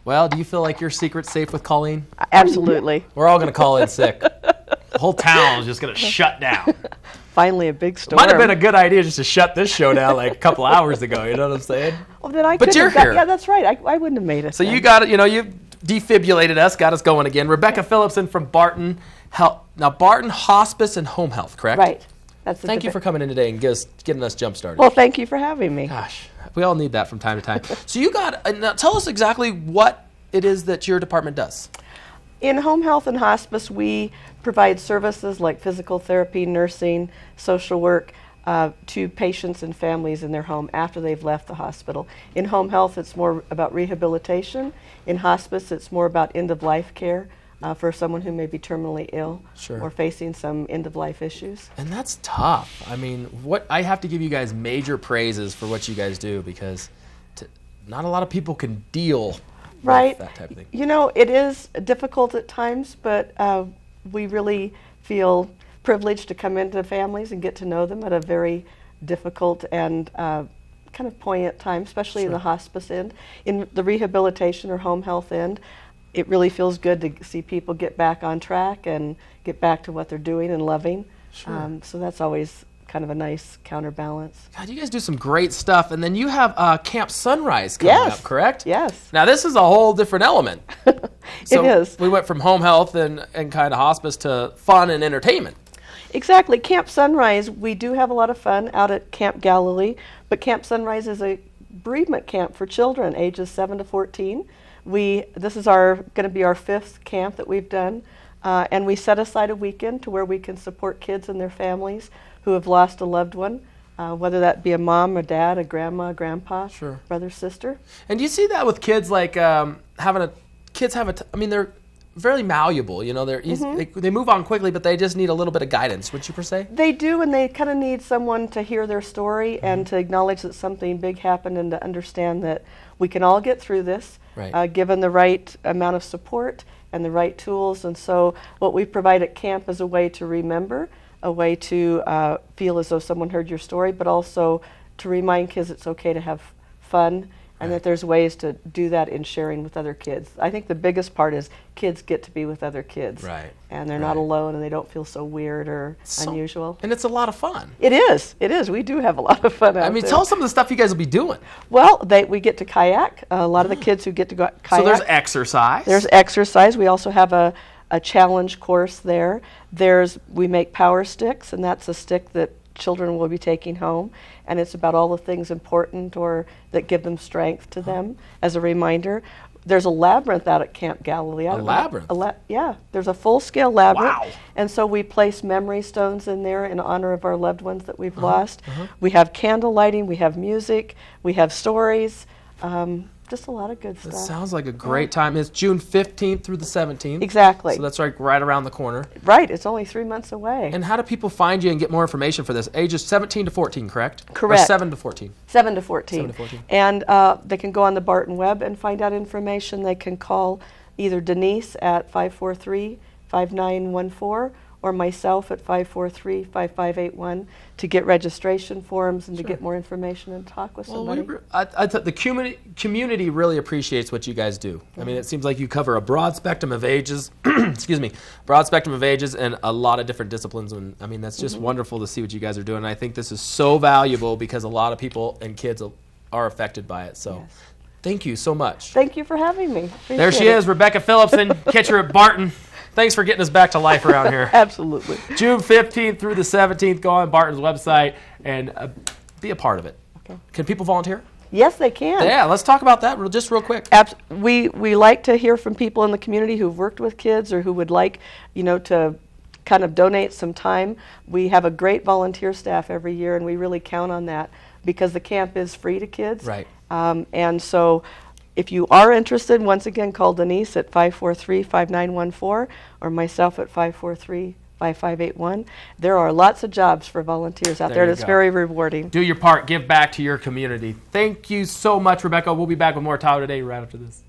Well, do you feel like your secret's safe with Colleen? Absolutely. We're all going to call in sick. The whole town is just going to shut down. Finally, a big storm. Might have been a good idea just to shut this show down like a couple hours ago. You know what I'm saying? Well, then I But you're here. Yeah, that's right. I wouldn't have made it. So then. you got it. You know, you defibrillated us, got us going again. Rebecca Phillipson from Barton Health. Now, Barton Hospice and Home Health, correct? Right. That's Thank you for coming in today and getting us jump started. Well, thank you for having me. Gosh, we all need that from time to time. So you got. Now tell us exactly what it is that your department does. In home health and hospice, we provide services like physical therapy, nursing, social work to patients and families in their home after they've left the hospital. In home health, it's more about rehabilitation. In hospice, it's more about end-of-life care for someone who may be terminally ill or facing some end-of-life issues. And that's tough. I mean, I have to give you guys major praises for what you guys do, because not a lot of people can deal right. with that type of thing. You know, it is difficult at times, but we really feel privileged to come into families and get to know them at a very difficult and kind of poignant time, especially in the hospice end. In the rehabilitation or home health end, it really feels good to see people get back on track and get back to what they're doing and loving. So that's always kind of a nice counterbalance. God, you guys do some great stuff. And then you have Camp Sunrise coming up, correct? Yes. Now, this is a whole different element. So it is. We went from home health and kind of hospice to fun and entertainment. Exactly. Camp Sunrise, we do have a lot of fun out at Camp Galilee, but Camp Sunrise is a bereavement camp for children ages 7 to 14. This is going to be our 5th camp that we've done, and we set aside a weekend to where we can support kids and their families who have lost a loved one, whether that be a mom, a dad, a grandma, a grandpa, brother, sister. And do you see that with kids, like I mean, they're very malleable, you know, they're easy, they move on quickly, but they just need a little bit of guidance, would you per se? They do, and they kind of need someone to hear their story and to acknowledge that something big happened and to understand that we can all get through this, given the right amount of support and the right tools. And so what we provide at camp is a way to remember, a way to feel as though someone heard your story, but also to remind kids it's okay to have fun and that there's ways to do that in sharing with other kids. I think the biggest part is kids get to be with other kids. And they're not alone, and they don't feel so weird or unusual. And it's a lot of fun. It is. It is. We do have a lot of fun out there. Tell us some of the stuff you guys will be doing. Well, we get to kayak. A lot of the kids who get to go kayak. So there's exercise. There's exercise. We also have a challenge course there. We make power sticks, and that's a stick that children will be taking home, and it's about all the things important or that give them strength to them as a reminder. There's a labyrinth out at Camp Galilee. A labyrinth? Yeah, there's a full-scale labyrinth. Wow. And so we place memory stones in there in honor of our loved ones that we've lost. We have candle lighting, we have music, we have stories, just a lot of good stuff. That sounds like a great time. It's June 15th through the 17th. Exactly. So that's right around the corner. Right, it's only 3 months away. And how do people find you and get more information for this? Ages 17 to 14, correct? Correct. Or 7 to 14? 7 to 14. 7 to 14. And they can go on the Barton web and find out information. They can call either Denise at 543-5914 or myself at 543-5581 to get registration forms and to get more information and talk with somebody. The community really appreciates what you guys do. I mean, it seems like you cover a broad spectrum of ages, broad spectrum of ages and a lot of different disciplines. And I mean, that's just wonderful to see what you guys are doing. And I think this is so valuable because a lot of people and kids are affected by it. So thank you so much. Thank you for having me. There she is, Rebecca Phillipson. Catch her at Barton. Thanks for getting us back to life around here. Absolutely. June 15th through the 17th. Go on Barton's website and be a part of it. Okay. Can people volunteer? Yes, they can. Yeah, let's talk about that just real quick. We like to hear from people in the community who've worked with kids or who would like, to kind of donate some time. We have a great volunteer staff every year, and we really count on that because the camp is free to kids. Right. And so if you are interested, once again, call Denise at 543-5914 or myself at 543-5581. There are lots of jobs for volunteers out there, and it's very rewarding. Do your part. Give back to your community. Thank you so much, Rebecca. We'll be back with more Tahoe Today right after this.